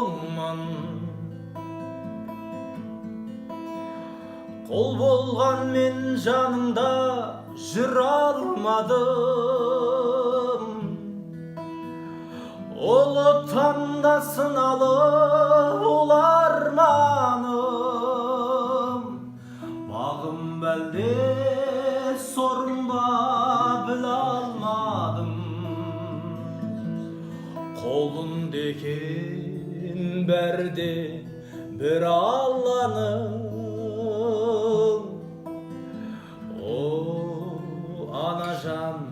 ұлыңмын. Қол болған мен жаныңда жүре алмадым. Ол отанда сыналы ол арманым. Бағым бәлде сорым ба біле алмадым. Қолында екен бәрде бір Алланың. О, ана жаным.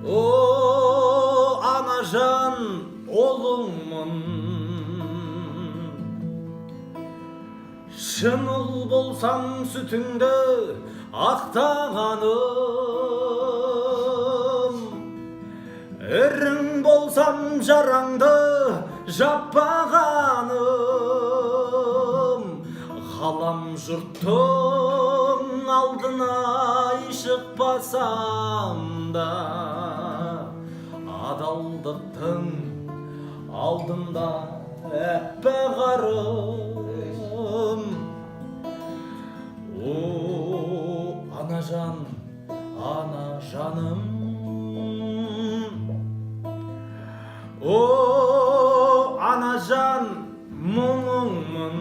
О, ана жан ұлыңмын. Шын ұл болсам сүтіңді ақтағаным. Ірің болсам жараңды жаппағаным. Ғалам жұрттың алдына шықпасам да, адалдықтың алдында әппақ арым. О, ана жаным. О, ана жан мұңыңмын.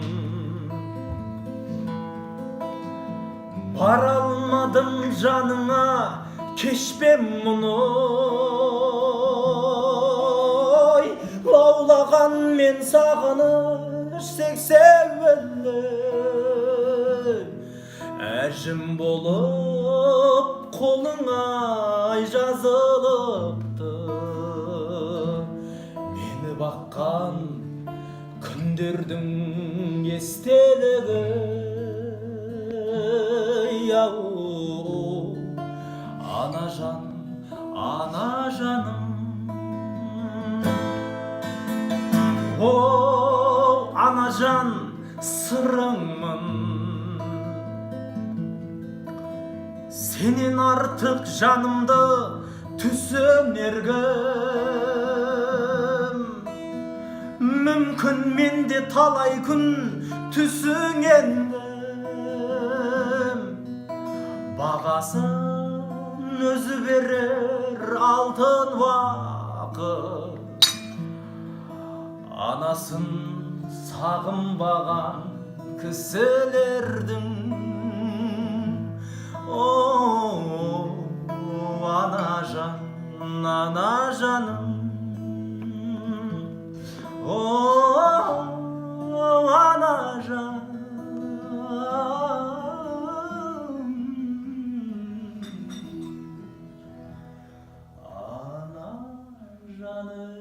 Бара алмадым жаныңа, кешпем мұны. Лаулаған мен сағыныш сексеуілі. Әжім болып қолыңа жазылыпты. Мені баққан күндердің естелігі. Ана жаным. О, ана жан сырыңмын. Сенен артық жанымды түсінергім. Мүмкін менде талай күн түсінгенді. Бағасын өзі берер алтын уақыт. Анасын сағынбаған кісілердің. О, ана жаным. О, ана жан. Ана жаным.